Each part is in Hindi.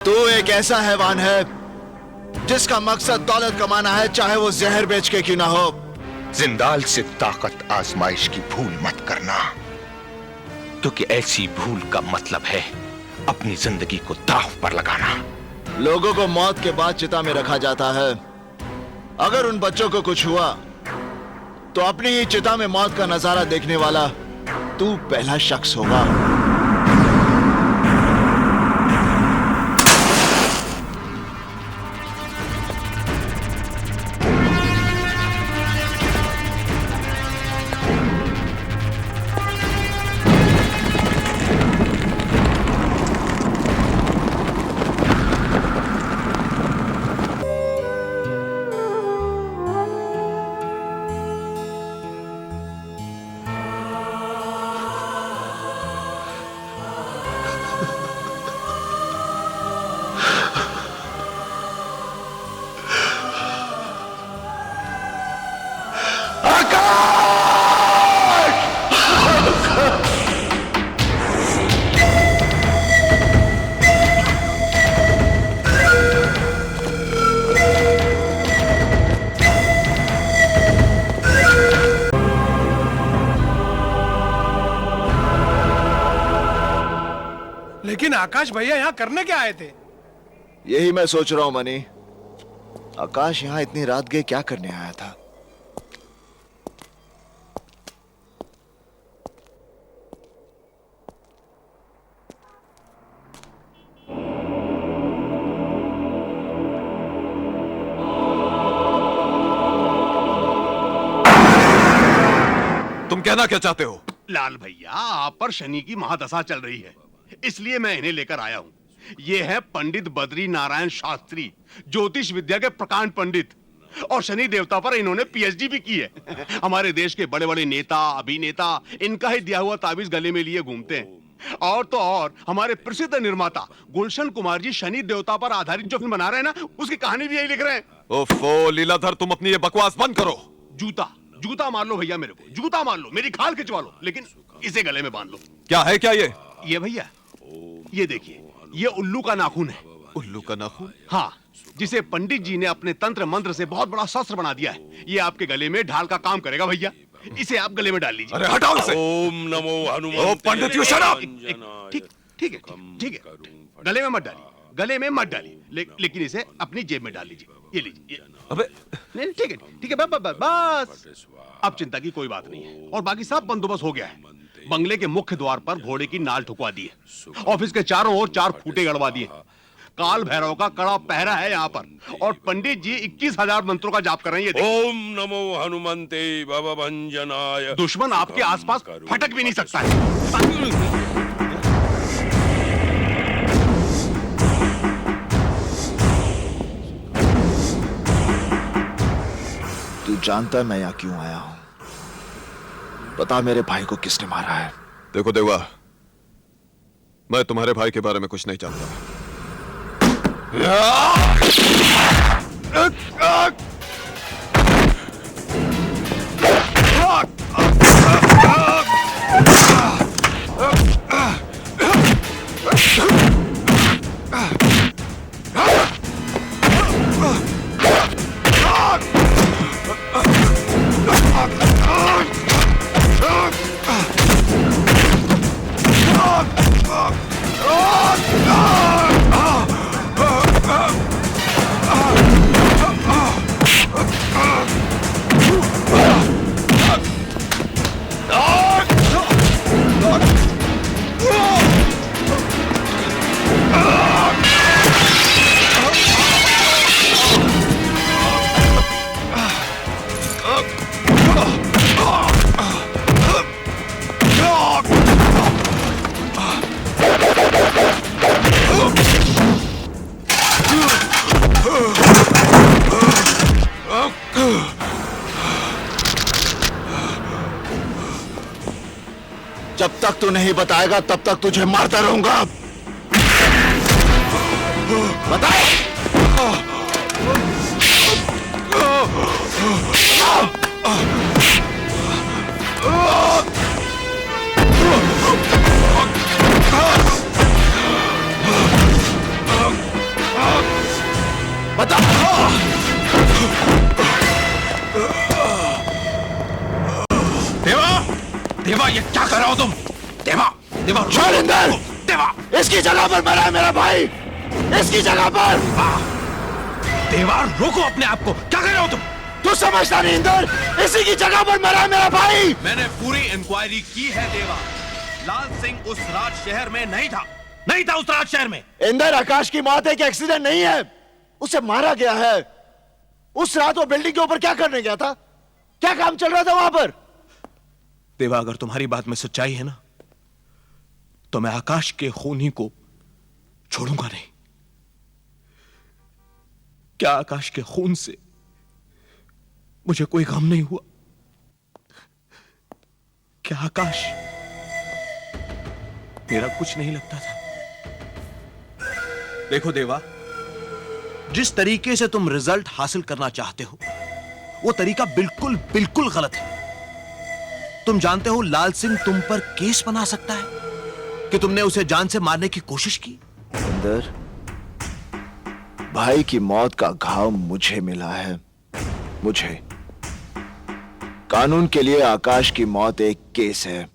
तू एक ऐसा हैवान है जिसका मकसद दौलत कमाना है, चाहे वो जहर बेच के क्यों ना हो। जिंदाल से ताकत आजमाइश की भूल मत करना, क्योंकि ऐसी भूल का मतलब है अपनी जिंदगी को दांव पर लगाना। लोगों को मौत के बाद चिता में रखा जाता है। अगर उन बच्चों को कुछ हुआ तो अपनी ही चिता में मौत का नजारा देखने वाला तू पहला शख्स होगा। लेकिन आकाश भैया यहाँ करने क्या आए थे? यही मैं सोच रहा हूं मनी, आकाश यहां इतनी रात गए क्या करने आया था। तुम कहना क्या चाहते हो? लाल भैया, आप पर शनि की महादशा चल रही है, इसलिए मैं इन्हें लेकर आया हूँ। ये है पंडित बद्री नारायण शास्त्री, ज्योतिष विद्या के प्रकांड पंडित, और शनि देवता पर इन्होंने पीएचडी भी की है। हमारे देश के बड़े बड़े नेता अभिनेता इनका ही दिया हुआ ताबीज गले में लिए घूमते हैं। और तो और हमारे प्रसिद्ध निर्माता गुलशन कुमार जी शनि देवता पर आधारित जो फिल्म बना रहे हैं ना, उसकी कहानी भी यही लिख रहे हैं। ओफो लीलाधर, तुम अपनी ये बकवास बंद करो। जूता मार लो भैया, मेरे को जूता मार लो, मेरी खाल खिंचवा लो, लेकिन इसे गले में बांध लो। क्या है क्या ये भैया, ये देखिए, ये उल्लू का नाखून है। उल्लू का नाखून? हाँ, जिसे पंडित जी ने अपने तंत्र मंत्र से बहुत बड़ा शस्त्र बना दिया है। ये आपके गले में ढाल का काम करेगा भैया, इसे आप गले में डाल लीजिए। अरे हटाओ इसे। ओम नमो हनुमान। ओ पंडित यू शट अप। ठीक है, गले में मत डालिए, गले में मत डालिए, लेकिन इसे अपनी जेब में डाल लीजिए। ये लीजिए। अबे नहीं, ठीक है, बस अब चिंता की कोई बात नहीं है, और बाकी सब बंदोबस्त हो गया है। बंगले के मुख्य द्वार पर घोड़े की नाल ठुकवा दी है, ऑफिस के चारों ओर 4 फूटे गड़वा दिए, काल भैरव का कड़ा पहरा है यहाँ पर, और पंडित जी 21,000 मंत्रों का जाप कर रहे हैं। ये ओम नमो हनुमंते भवभंजनाय। दुश्मन आपके आसपास फटक भी नहीं सकता है। तू जानता है मैं यहाँ क्यों आया हूं? बता मेरे भाई को किसने मारा है? देखो देवा, मैं तुम्हारे भाई के बारे में कुछ नहीं जानता। जब तक तू नहीं बताएगा तब तक तुझे मारता रहूंगा। बता। देवा, देवा ये क्या कर रहे हो तुम? देवा, देवा शैलेंद्र! देवा, इसकी जगह पर मरा है मेरा भाई, इसकी जगह पर। देवा रोको अपने आप को, क्या कर रहे हो तुम? तू समझता नहीं इंदर, इसी की जगह पर मरा है मेरा भाई। मैंने पूरी इंक्वायरी की है देवा। लाल सिंह उस राज शहर में नहीं था उस राज शहर में। इंदर, आकाश की मौत एक एक्सीडेंट नहीं है, उसे मारा गया है। उस रात वो बिल्डिंग के ऊपर क्या करने गया था? क्या काम चल रहा था वहां पर? देवा, अगर तुम्हारी बात में सच्चाई है ना, तो मैं आकाश के खूनी को छोड़ूंगा नहीं। क्या आकाश के खून से मुझे कोई गम नहीं हुआ? क्या आकाश मेरा कुछ नहीं लगता था? देखो देवा, जिस तरीके से तुम रिजल्ट हासिल करना चाहते हो, वो तरीका बिल्कुल बिल्कुल गलत है। तुम जानते हो लाल सिंह तुम पर केस बना सकता है कि तुमने उसे जान से मारने की कोशिश की। इंदर, भाई की मौत का घाव मुझे मिला है, मुझे। कानून के लिए आकाश की मौत एक केस है,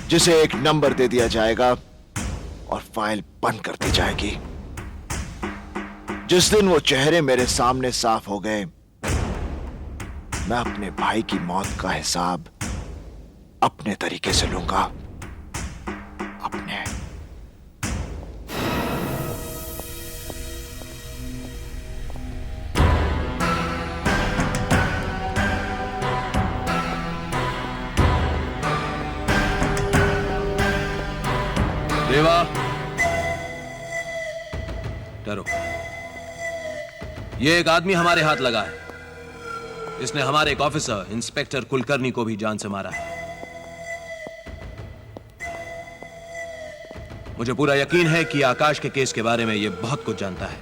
जिसे एक नंबर दे दिया जाएगा और फाइल बंद कर दी जाएगी। जिस दिन वो चेहरे मेरे सामने साफ हो गए, मैं अपने भाई की मौत का हिसाब अपने तरीके से लूंगा, अपने। देवा, डरो। ये एक आदमी हमारे हाथ लगा है। इसने हमारे एक ऑफिसर इंस्पेक्टर कुलकर्णी को भी जान से मारा है। मुझे पूरा यकीन है कि आकाश के केस के बारे में यह बहुत कुछ जानता है।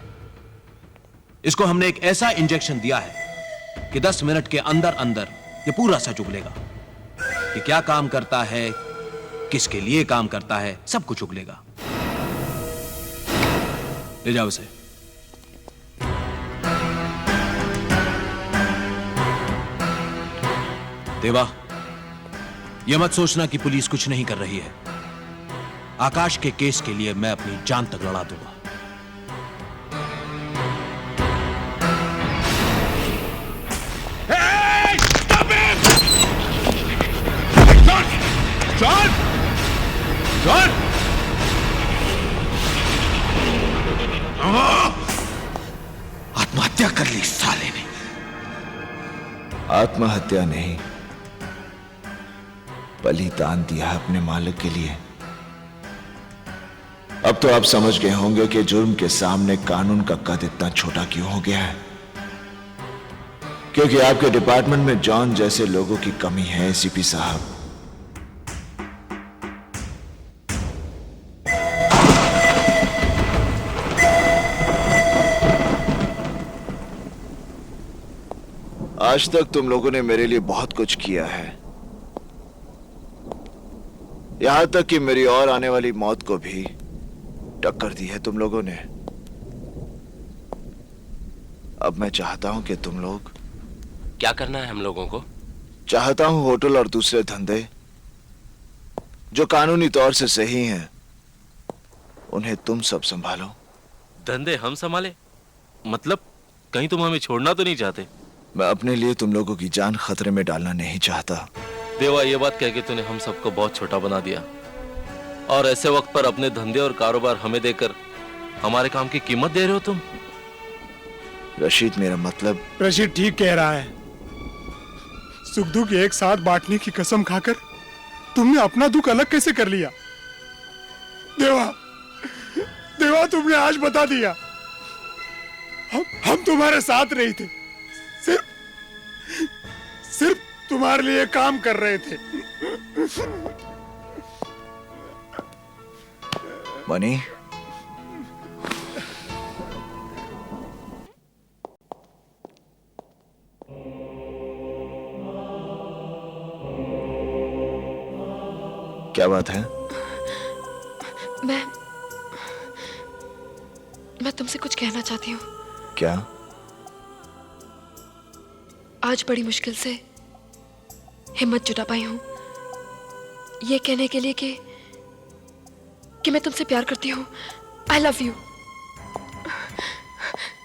इसको हमने एक ऐसा इंजेक्शन दिया है कि 10 मिनट के अंदर अंदर यह पूरा सच उगलेगा कि क्या काम करता है, किसके लिए काम करता है, सब कुछ उगलेगा। ले जाओ उसे। देवा, यह मत सोचना कि पुलिस कुछ नहीं कर रही है। आकाश के केस के लिए मैं अपनी जान तक लड़ा दूंगा। जॉन! जॉन! आत्महत्या कर ली साले ने। आत्महत्या नहीं, बलिदान दिया अपने मालिक के लिए। अब तो आप समझ गए होंगे कि जुर्म के सामने कानून का कद इतना छोटा क्यों हो गया है। क्योंकि आपके डिपार्टमेंट में जॉन जैसे लोगों की कमी है, एसीपी साहब। आज तक तुम लोगों ने मेरे लिए बहुत कुछ किया है, यहां तक कि मेरी और आने वाली मौत को भी टक्कर दी है तुम लोगों ने। अब मैं चाहता हूं कि तुम लोग। क्या करना है हम लोगों को? चाहता हूं होटल और दूसरे धंधे जो कानूनी तौर से सही हैं, उन्हें तुम सब संभालो। धंधे हम संभाले? मतलब कहीं तुम हमें छोड़ना तो नहीं चाहते? मैं अपने लिए तुम लोगों की जान खतरे में डालना नहीं चाहता। देवा, ये बात कह के तूने हम सबको बहुत छोटा बना दिया, और ऐसे वक्त पर अपने धंधे और कारोबार हमें देकर हमारे काम की कीमत दे रहे हो तुम। रशीद, मेरा मतलब। रशीद ठीक कह रहा है। सुख दुख एक साथ बांटने की कसम खाकर तुमने अपना दुख अलग कैसे कर लिया? देवा, देवा, तुमने आज बता दिया। हम तुम्हारे साथ नहीं थे, सिर्फ तुम्हारे लिए काम कर रहे थे। मनी, क्या बात है? मैं तुमसे कुछ कहना चाहती हूँ। क्या? आज बड़ी मुश्किल से हिम्मत जुटा पाई हूं ये कहने के लिए कि मैं तुमसे प्यार करती हूं। I love you.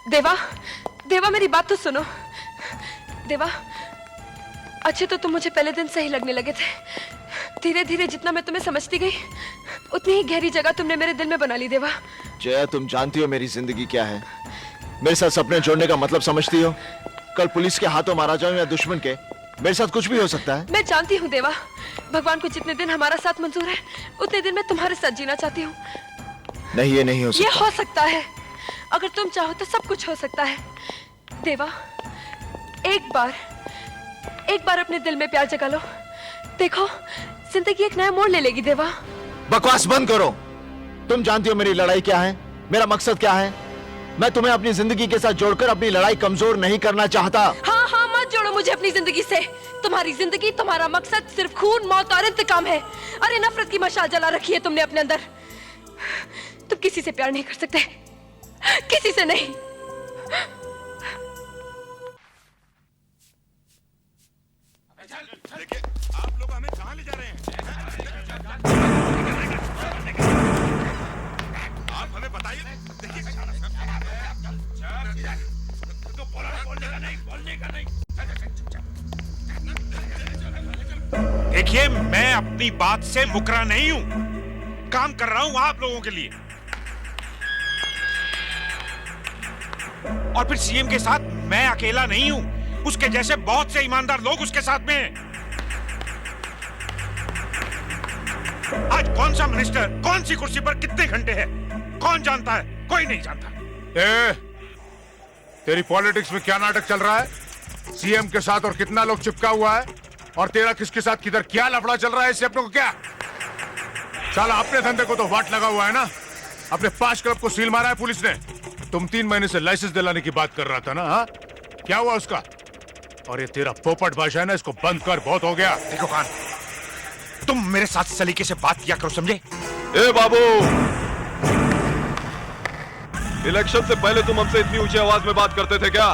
देवा, देवा मेरी बात तो सुनो। देवा, अच्छे तो तुम मुझे पहले दिन से ही लगने लगे थे। धीरे धीरे जितना मैं तुम्हें समझती गई उतनी ही गहरी जगह तुमने मेरे दिल में बना ली। देवा, जया, तुम जानती हो मेरी जिंदगी क्या है? मेरे साथ सपने जोड़ने का मतलब समझती हो? कल पुलिस के हाथों मारा जाऊं या दुश्मन के, मेरे साथ कुछ भी हो सकता है। मैं जानती हूँ देवा, भगवान को जितने दिन हमारा साथ मंजूर है उतने दिन मैं तुम्हारे साथ जीना चाहती हूँ। नहीं, ये नहीं हो सकता। ये हो सकता है। अगर तुम चाहो तो सब कुछ हो सकता है। देवा, एक बार अपने दिल में प्यार जगा लो। देखो, जिंदगी एक नया मोड़ ले लेगी। देवा, बकवास बंद करो। तुम जानती हो मेरी लड़ाई क्या है, मेरा मकसद क्या है। मैं तुम्हें अपनी जिंदगी के साथ जोड़कर अपनी लड़ाई कमजोर नहीं करना चाहता। हाँ हाँ, मत जोड़ो मुझे अपनी जिंदगी से। तुम्हारी जिंदगी, तुम्हारा मकसद सिर्फ खून, मौत और इंतकाम है। अरे नफरत की मशाल जला रखी है तुमने अपने अंदर। तुम किसी से प्यार नहीं कर सकते, किसी से नहीं। देखिए, आप लोग हमें कहां ले जा रहे हैं? आप हमें बताइए। तो बोलने का नहीं। देखिए, मैं अपनी बात से मुकरा नहीं हूं। काम कर रहा हूं आप लोगों के लिए। और फिर सीएम के साथ मैं अकेला नहीं हूं, उसके जैसे बहुत से ईमानदार लोग उसके साथ में हैं। आज कौन सा मिनिस्टर कौन सी कुर्सी पर कितने घंटे है कौन जानता है? कोई नहीं जानता। तेरी पॉलिटिक्स में क्या नाटक चल रहा है? सीएम के साथ और कितना लोग चिपका हुआ है, और तेरा किसके साथ किधर क्या लफड़ा चल रहा है, इससे अपने को क्या? साला अपने धंधे को तो वाट लगा हुआ है ना। अपने 5 क्लब को सील मारा है पुलिस ने। तुम 3 महीने से लाइसेंस दिलाने की बात कर रहा था ना, हाँ? क्या हुआ उसका? और ये तेरा पोपट भाषा है ना, इसको बंद कर, बहुत हो गया। देखो खान, तुम मेरे साथ सलीके से बात किया करो, समझे? ए बाबू, इलेक्शन से पहले तुम हमसे इतनी ऊंची आवाज में बात करते थे क्या?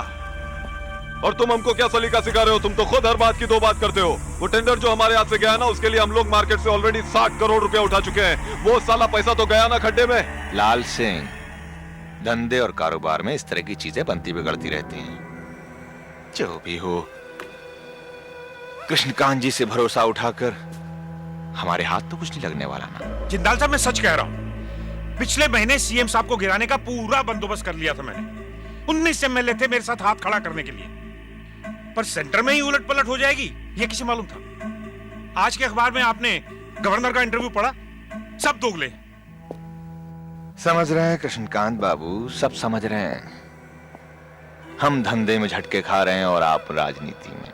और तुम हमको क्या सलीका सिखा रहे हो? तुम तो खुद हर बात की 2 बात करते हो। वो टेंडर जो हमारे हाथ से गया ना, उसके लिए हम लोग मार्केट से ऑलरेडी 60 करोड़ रुपया उठा चुके हैं। वो साला पैसा तो गया ना खड्डे में। लाल सिंह, धंधे और कारोबार में इस तरह की चीजें बनती बिगड़ती रहती हैं। जो भी हो, कृष्णकांत जी से भरोसा उठाकर हमारे हाथ तो कुछ नहीं लगने वाला ना। जिंदाल साहब, मैं सच कह रहा हूं। पिछले महीने सीएम साहब को गिराने का पूरा बंदोबस्त कर लिया था मैंने। 19 एमएलए थे मेरे साथ हाथ खड़ा करने के लिए, पर सेंटर में ही उलट पलट हो जाएगी ये किसे मालूम था? आज के अखबार में आपने गवर्नर का इंटरव्यू पढ़ा? सब दोगले। समझ रहे हैं कृष्णकांत बाबू, सब समझ रहे हैं। हम धंधे में झटके खा रहे हैं और आप राजनीति में।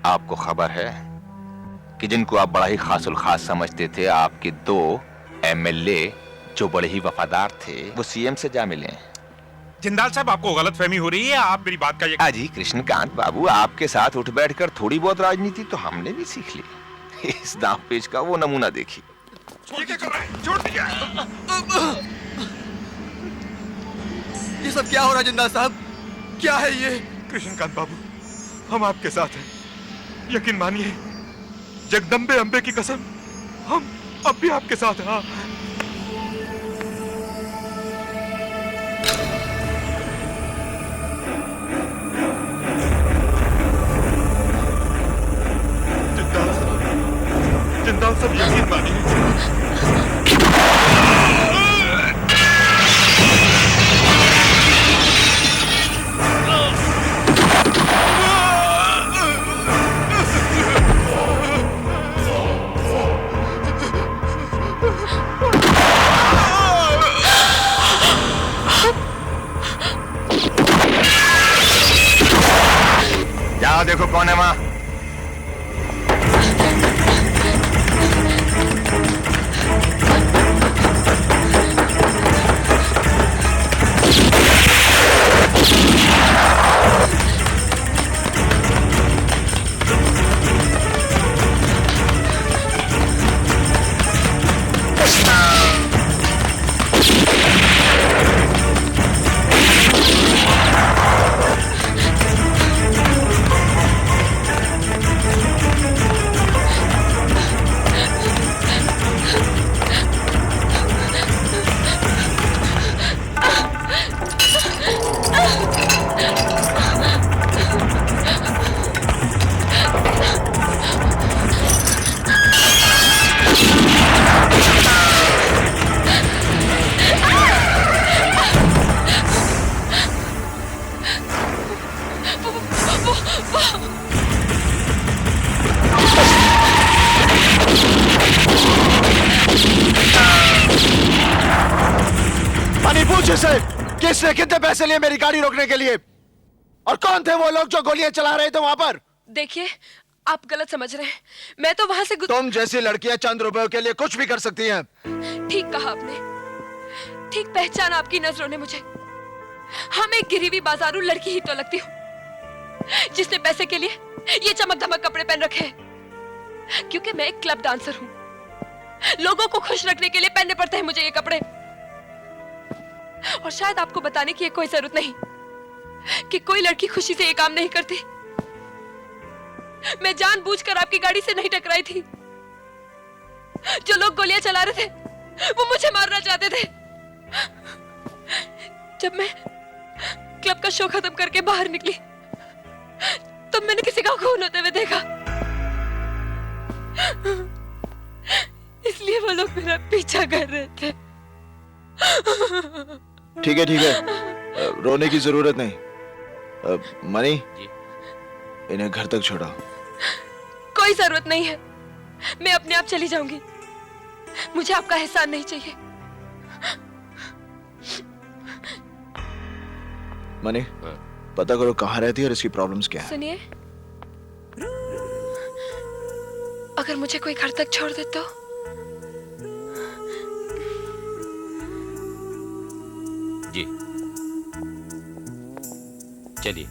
आपको खबर है कि जिनको आप बड़ा ही खासुल खास समझते थे, आपके 2 एमएलए जो बड़े ही वफादार थे, वो सीएम से जा मिले। जिंदाल साहब, आपको गलतफहमी हो रही है। आप मेरी बात का जी कृष्णकांत बाबू, आपके साथ उठ बैठकर थोड़ी बहुत राजनीति तो हमने भी सीख ली। इस दांव पेच का वो नमूना देखिए। ये क्या कर रहा है? छोड़ दिया। ये सब क्या हो रहा है जिंदाल साहब? क्या है ये? कृष्णकांत बाबू, हम आपके साथ हैं। यकीन मानिए, जगदम्बे अंबे की कसम, हम अब भी आपके साथ हैं। जिंदाल साहब, यकीन मानिए। जाओ देखो कौन है माँ। पूछ इसे, किसने कितने पैसे लिए मेरी गाड़ी रोकने के लिए? और कौन थे वो लोग जो गोलियां चला रहे थे वहां पर? देखिए, आप गलत समझ रहे हैं। मैं तो वहां से तुम जैसी लड़कियां चंद रुपयों के लिए कुछ भी कर सकती हैं। ठीक कहा आपने, ठीक पहचाना आपकी नजरों ने मुझे। हाँ, मैं एक गिरी हुई बाजारू लड़की ही तो लगती हूँ, जिसने पैसे के लिए ये चमक धमक कपड़े पहन रखे हैं। क्योंकि मैं एक क्लब डांसर हूँ, लोगों को खुश रखने के लिए पहनने पड़ते हैं मुझे ये कपड़े। और शायद आपको बताने की कोई जरूरत नहीं कि कोई लड़की खुशी से ये काम नहीं करती। मैं जानबूझकर आपकी गाड़ी से नहीं टकराई थी। जो लोग गोलियां चला रहे थे वो मुझे मारना चाहते थे। जब मैं क्लब का शो खत्म करके बाहर निकली तब मैंने किसी का खून होते हुए देखा, इसलिए वो लोग मेरा पीछा कर रहे थे। ठीक है, रोने की जरूरत नहीं। मनी, इन्हें घर तक छोड़ो। कोई जरूरत नहीं है, मैं अपने आप चली जाऊंगी। मुझे आपका एहसान नहीं चाहिए। मनी, पता करो कहाँ रहती है और इसकी प्रॉब्लम्स क्या है। सुनिए, अगर मुझे कोई घर तक छोड़ दे तो जी चलिए।